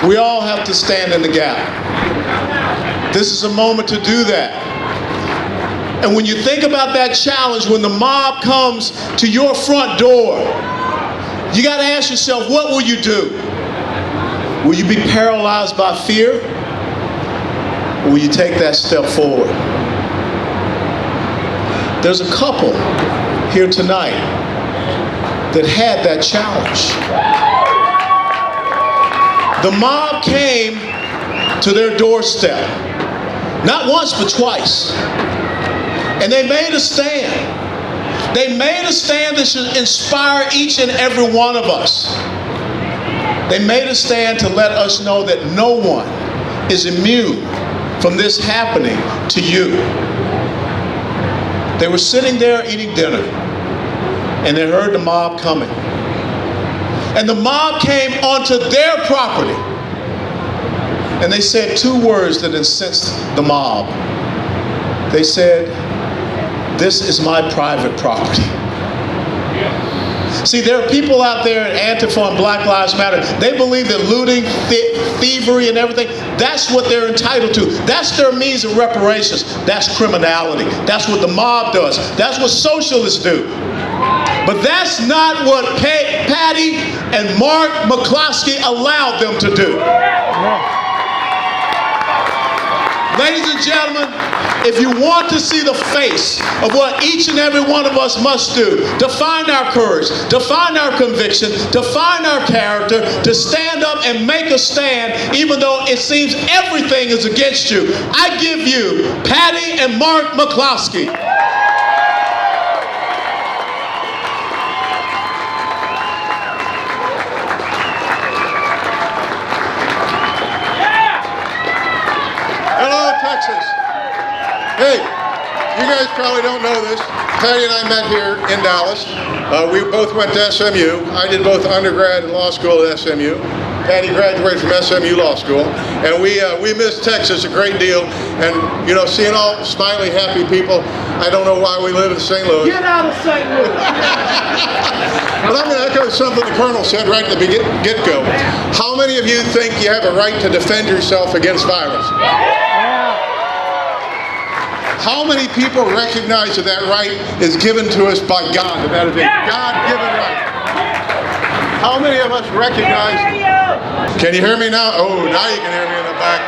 We all have to stand in the gap. This is a moment to do that. And when you think about that challenge, when the mob comes to your front door, you got to ask yourself, what will you do? Will you be paralyzed by fear? Or will you take that step forward? There's a couple here tonight that had that challenge. The mob came to their doorstep, not once but twice, and they made a stand. They made a stand that should inspire each and every one of us. They made a stand to let us know that no one is immune from this happening to you. They were sitting there eating dinner, and they heard the mob coming. And the mob came onto their property, and they said two words that incensed the mob. They said, "This is my private property." See, there are people out there in Antifa and Black Lives Matter. They believe that looting, thievery, and everything, that's what they're entitled to. That's their means of reparations. That's criminality. That's what the mob does. That's what socialists do. But that's not what Patty and Mark McCloskey allowed them to do. Ladies and gentlemen, if you want to see the face of what each and every one of us must do to find our courage, to find our conviction, to find our character, to stand up and make a stand, even though it seems everything is against you, I give you Patty and Mark McCloskey. Hey, you guys probably don't know this. Patty and I met here in Dallas. We both went to SMU. I did both undergrad and law school at SMU. Patty graduated from SMU Law School. And we miss Texas a great deal. And, you know, seeing all smiley, happy people, I don't know why we live in St. Louis. Get out of St. Louis! But I'm going to echo something the Colonel said right at the get-go. How many of you think you have a right to defend yourself against violence? How many people recognize that that right is given to us by God? That is a God-given right. How many of us recognize? Can you hear me now? Oh, now you can hear me in the back.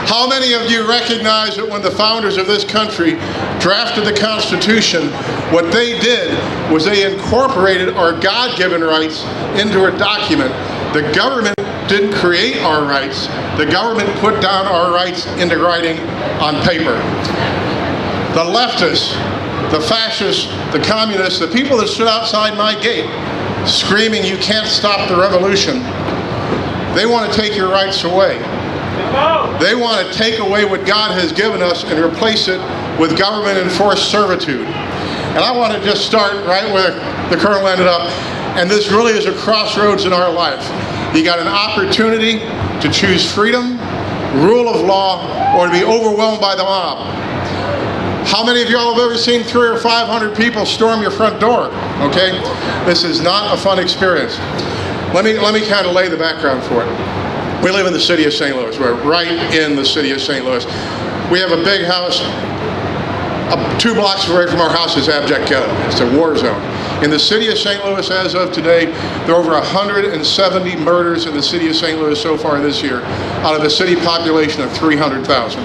How many of you recognize that when the founders of this country drafted the Constitution, what they did was they incorporated our God-given rights into a document? The government didn't create our rights. The government put down our rights into writing on paper. The leftists, the fascists, the communists, the people that stood outside my gate screaming, "You can't stop the revolution," they want to take your rights away. They want to take away what God has given us and replace it with government-enforced servitude. And I want to just start right where the Colonel ended up. And this really is a crossroads in our life. You got an opportunity to choose freedom, rule of law, or to be overwhelmed by the mob. How many of y'all have ever seen 300 or 500 people storm your front door? Okay? This is not a fun experience. Let me kind of lay the background for it. We live in the city of St. Louis. We're right in the city of St. Louis. We have a big house. 2 blocks away from our house is abject ghetto. It's a war zone. In the city of St. Louis, as of today, there are over 170 murders in the city of St. Louis so far this year, out of a city population of 300,000.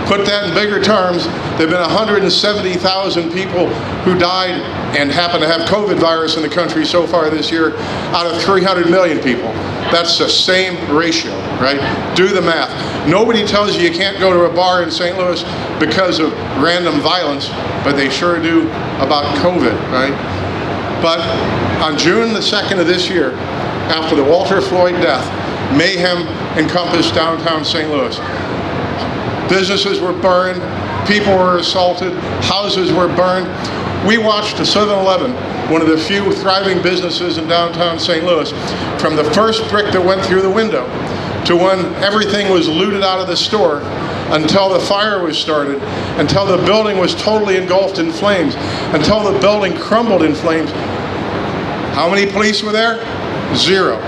Put that in bigger terms, there have been 170,000 people who died and happen to have COVID virus in the country so far this year, out of 300 million people. That's the same ratio, right? Do the math. Nobody tells you can't go to a bar in St. Louis because of random violence, but they sure do about COVID, right? But on June the 2nd of this year, after the Walter Floyd death, mayhem encompassed downtown St. Louis. Businesses were burned, people were assaulted, houses were burned. We watched a 7-Eleven, one of the few thriving businesses in downtown St. Louis, from the first brick that went through the window to when everything was looted out of the store, until the fire was started, until the building was totally engulfed in flames, until the building crumbled in flames. How many police were there? 0.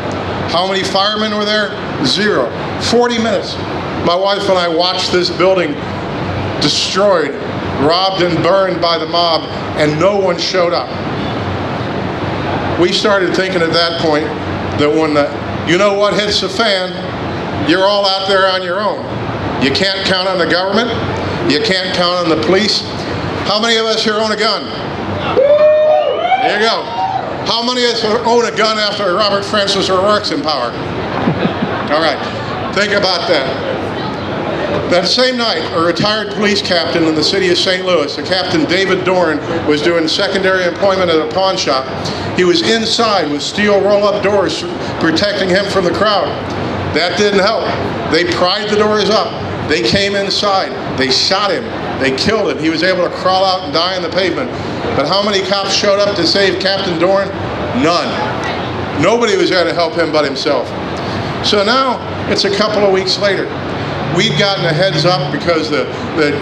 How many firemen were there? 0. 40 minutes. My wife and I watched this building destroyed, robbed and burned by the mob, and no one showed up. We started thinking at that point that when the you know what hits the fan, you're all out there on your own. You can't count on the government. You can't count on the police. How many of us here own a gun? There you go. How many of us own a gun after Robert Francis O'Rourke's in power? All right, think about that. That same night, a retired police captain in the city of St. Louis, a Captain David Dorn, was doing secondary employment at a pawn shop. He was inside with steel roll-up doors protecting him from the crowd. That didn't help. They pried the doors up. They came inside. They shot him. They killed him. He was able to crawl out and die on the pavement. But how many cops showed up to save Captain Dorn? None. Nobody was there to help him but himself. So now, it's a couple of weeks later. We'd gotten a heads up because the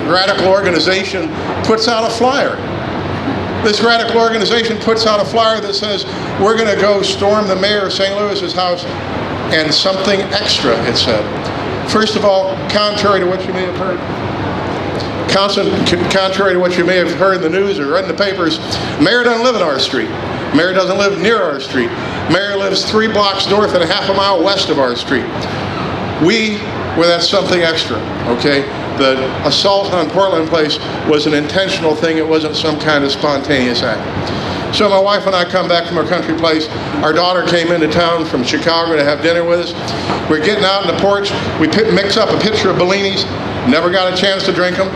radical organization puts out a flyer. This radical organization puts out a flyer that says, we're going to go storm the mayor of St. Louis's house, and something extra, it said. First of all, contrary to what you may have heard, contrary to what you may have heard in the news or read in the papers, mayor doesn't live in our street. Mayor doesn't live near our street. Mayor lives 3 blocks north and a half a mile west of our street. Well, that's something extra, okay? The assault on Portland Place was an intentional thing. It wasn't some kind of spontaneous act. So my wife and I come back from our country place. Our daughter came into town from Chicago to have dinner with us. We're getting out on the porch. We mix up a pitcher of Bellinis. Never got a chance to drink them.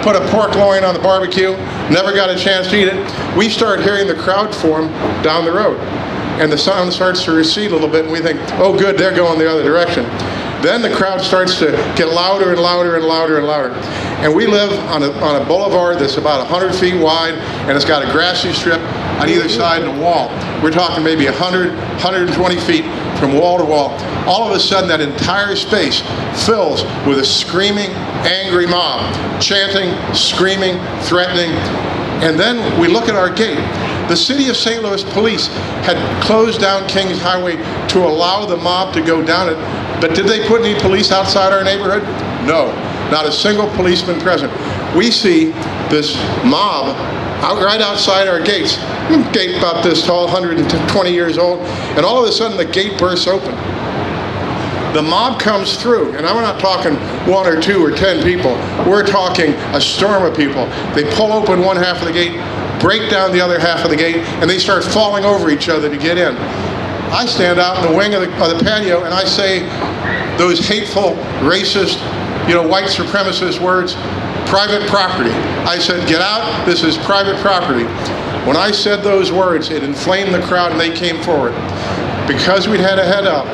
Put a pork loin on the barbecue. Never got a chance to eat it. We start hearing the crowd form down the road. And the sound starts to recede a little bit, and we think, oh good, they're going the other direction. Then the crowd starts to get louder and louder and louder and louder. And we live on a boulevard that's about 100 feet wide, and it's got a grassy strip on either side and a wall. We're talking maybe 100, 120 feet from wall to wall. All of a sudden, that entire space fills with a screaming, angry mob, chanting, screaming, threatening. And then we look at our gate. The city of St. Louis police had closed down Kings Highway to allow the mob to go down it. But did they put any police outside our neighborhood? No, not a single policeman present. We see this mob right outside our gates. Gate about this tall, 120 years old, and all of a sudden the gate bursts open. The mob comes through, and I'm not talking 1 or 2 or 10 people. We're talking a storm of people. They pull open one half of the gate, break down the other half of the gate, and they start falling over each other to get in. I stand out in the wing of the patio and I say those hateful, racist, white supremacist words, private property. I said, get out, this is private property. When I said those words, it inflamed the crowd and they came forward. Because we'd had a head up,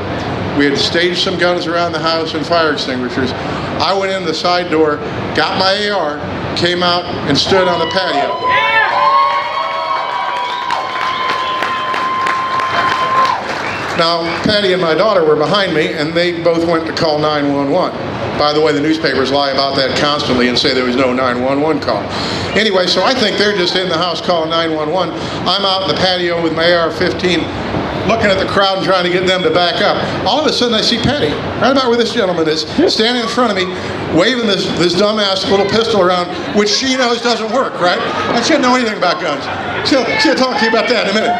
we had staged some guns around the house and fire extinguishers. I went in the side door, got my AR, came out and stood on the patio. Now, Patty and my daughter were behind me, and they both went to call 911. By the way, the newspapers lie about that constantly and say there was no 911 call. Anyway, so I think they're just in the house calling 911. I'm out in the patio with my AR-15, looking at the crowd and trying to get them to back up. All of a sudden, I see Patty, right about where this gentleman is, standing in front of me, waving this dumbass little pistol around, which she knows doesn't work, right? And she doesn't know anything about guns. She'll talk to you about that in a minute.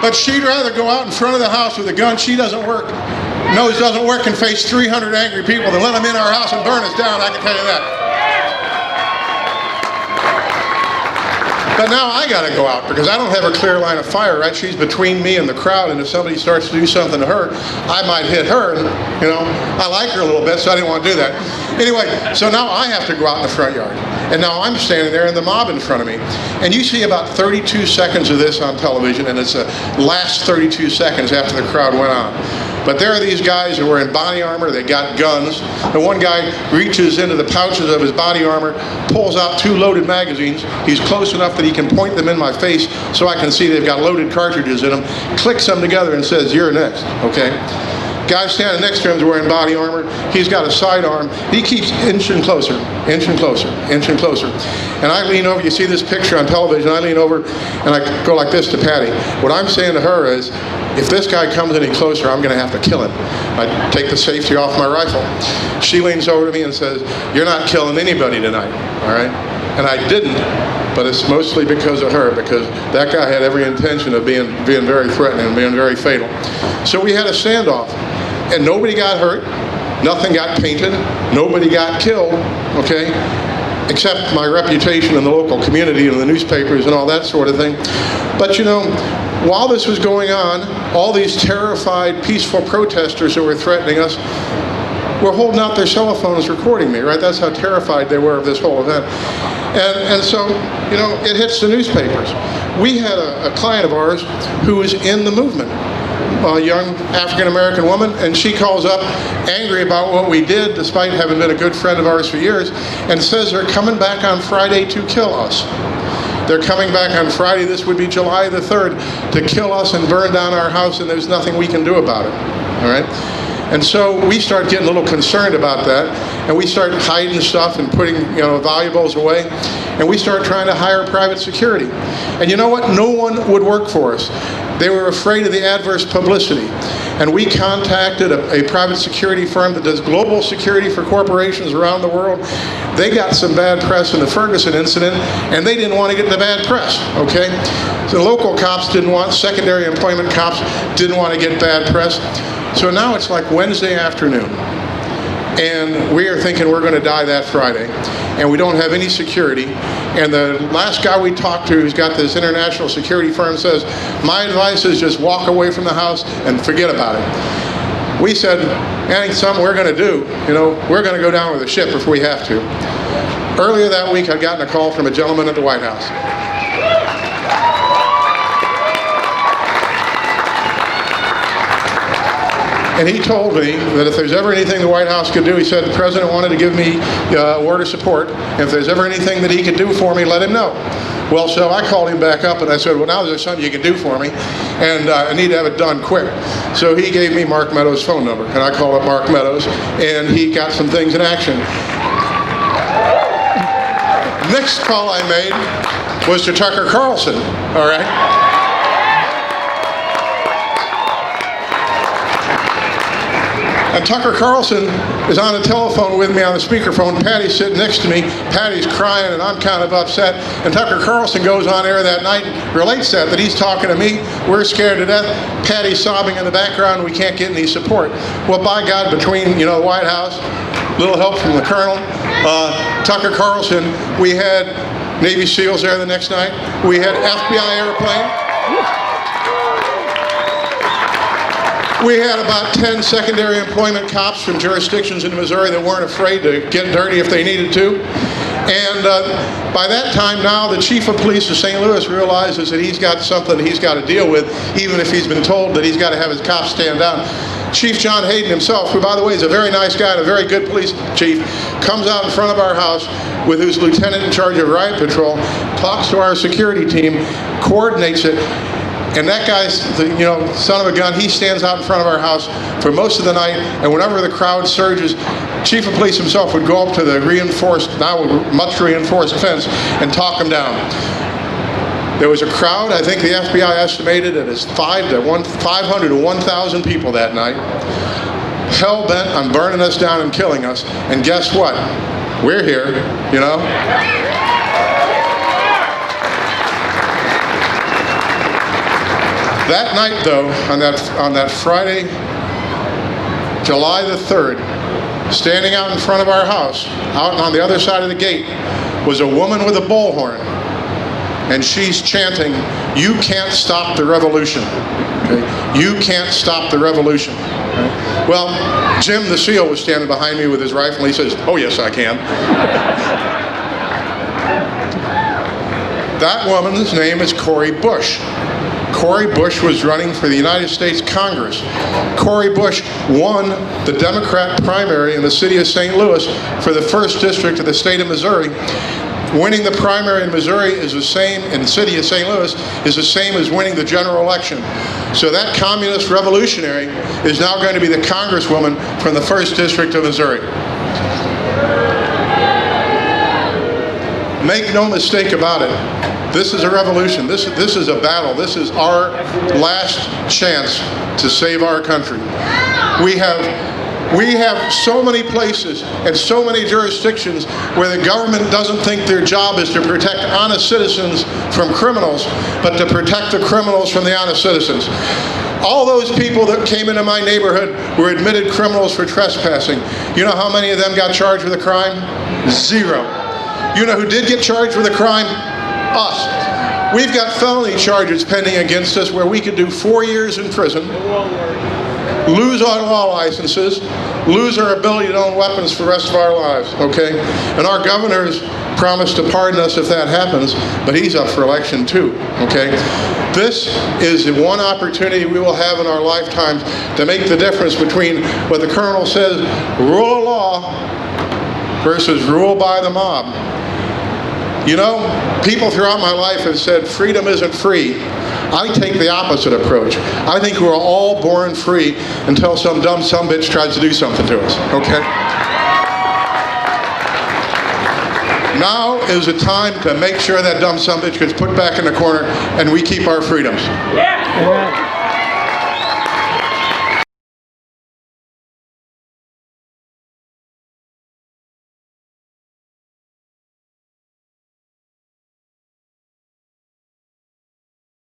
But she'd rather go out in front of the house with a gun she doesn't work, knows doesn't work, and face 300 angry people than let them in our house and burn us down, I can tell you that. But now I gotta go out because I don't have a clear line of fire, right? She's between me and the crowd, and if somebody starts to do something to her, I might hit her, and I like her a little bit, so I didn't want to do that. Anyway, so now I have to go out in the front yard. And now I'm standing there and the mob in front of me. And you see about 32 seconds of this on television, and it's the last 32 seconds after the crowd went on. But there are these guys who are in body armor, they got guns. The one guy reaches into the pouches of his body armor, pulls out 2 loaded magazines. He's close enough that he can point them in my face so I can see they've got loaded cartridges in them, clicks them together and says, you're next, okay? Guy standing next to him is wearing body armor. He's got a sidearm. He keeps inching closer, inching closer, inching closer. And I lean over. You see this picture on television. I lean over and I go like this to Patty. What I'm saying to her is, if this guy comes any closer, I'm going to have to kill him. I take the safety off my rifle. She leans over to me and says, "You're not killing anybody tonight, all right?" And I didn't, but it's mostly because of her, because that guy had every intention of being very threatening and being very fatal. So we had a standoff, and nobody got hurt, nothing got painted, nobody got killed, okay? Except my reputation in the local community and the newspapers and all that sort of thing. But you know, while this was going on, all these terrified, peaceful protesters that were threatening us were holding out their cell phones recording me, right? That's how terrified they were of this whole event. And so, you know, it hits the newspapers. We had a client of ours who was in the movement, a young African-American woman, and she calls up angry about what we did, despite having been a good friend of ours for years, and says they're coming back on Friday to kill us. They're coming back on Friday, this would be July the 3rd, to kill us and burn down our house, and there's nothing we can do about it, all right? And so we start getting a little concerned about that, and we start hiding stuff and putting, you know, valuables away, and we start trying to hire private security. And you know what? No one would work for us. They were afraid of the adverse publicity. And we contacted a private security firm that does global security for corporations around the world. They got some bad press in the Ferguson incident, and they didn't want to get the bad press, okay? So local cops didn't want, secondary employment cops didn't want to get bad press. So now it's like Wednesday afternoon, and we are thinking we're going to die that Friday, and we don't have any security. And the last guy we talked to, who's got this international security firm, says, "My advice is just walk away from the house and forget about it." We said, "That ain't something we're going to do. You know, we're going to go down with the ship if we have to." Earlier that week, I'd gotten a call from a gentleman at the White House. And he told me that if there's ever anything the White House could do, he said the president wanted to give me a word of support. And if there's ever anything that he could do for me, let him know. Well, so I called him back up and I said, "Well, now there's something you can do for me, and I need to have it done quick." So he gave me Mark Meadows' phone number, and I called up Mark Meadows, and he got some things in action. Next call I made was to Tucker Carlson, all right? And Tucker Carlson is on the telephone with me on the speakerphone. Patty's sitting next to me. Patty's crying, and I'm kind of upset. And Tucker Carlson goes on air that night and relates that he's talking to me. We're scared to death. Patty's sobbing in the background. We can't get any support. Well, by God, between, you know, the White House, little help from the Colonel, Tucker Carlson, we had Navy SEALs there the next night. We had FBI airplane. We had about 10 secondary employment cops from jurisdictions in Missouri that weren't afraid to get dirty if they needed to. And by that time now, the chief of police of St. Louis realizes that he's got something he's got to deal with, even if he's been told that he's got to have his cops stand down. Chief John Hayden himself, who by the way is a very nice guy and a very good police chief, comes out in front of our house with his lieutenant in charge of riot patrol, talks to our security team, coordinates it. And that guy's, you know, son of a gun, he stands out in front of our house for most of the night, and whenever the crowd surges, Chief of Police himself would go up to the reinforced, now much reinforced fence and talk them down. There was a crowd, I think the FBI estimated it as 500 to 1,000 people that night, hell-bent on burning us down and killing us, and guess what? We're here, you know? That night, though, on that Friday, July the 3rd, standing out in front of our house, out on the other side of the gate, was a woman with a bullhorn. And she's chanting, "You can't stop the revolution." Okay? You can't stop the revolution. Okay? Well, Jim the SEAL was standing behind me with his rifle, and he says, "Oh, yes, I can." That woman's name is Cori Bush. Cori Bush was running for the United States Congress. Cori Bush won the Democrat primary in the city of St. Louis for the 1st District of the state of Missouri. Winning the primary in Missouri is the same, in the city of St. Louis, is the same as winning the general election. So that communist revolutionary is now going to be the congresswoman from the 1st District of Missouri. Make no mistake about it, This is a revolution. This is a battle. This is our last chance to save our country. We have so many places and so many jurisdictions where the government doesn't think their job is to protect honest citizens from criminals, but to protect the criminals from the honest citizens. All those people that came into my neighborhood were admitted criminals for trespassing. You know how many of them got charged with a crime? 0. You know who did get charged with a crime? Us. We've got felony charges pending against us where we could do 4 years in prison, lose our law licenses, lose our ability to own weapons for the rest of our lives, okay? And our governor's promised to pardon us if that happens, but he's up for election too, okay? This is the one opportunity we will have in our lifetimes to make the difference between what the colonel says, rule of law, versus rule by the mob. You know, people throughout my life have said freedom isn't free. I take the opposite approach. I think we're all born free until some dumb sumbitch tries to do something to us, okay? Now is the time to make sure that dumb sumbitch gets put back in the corner and we keep our freedoms. Yeah.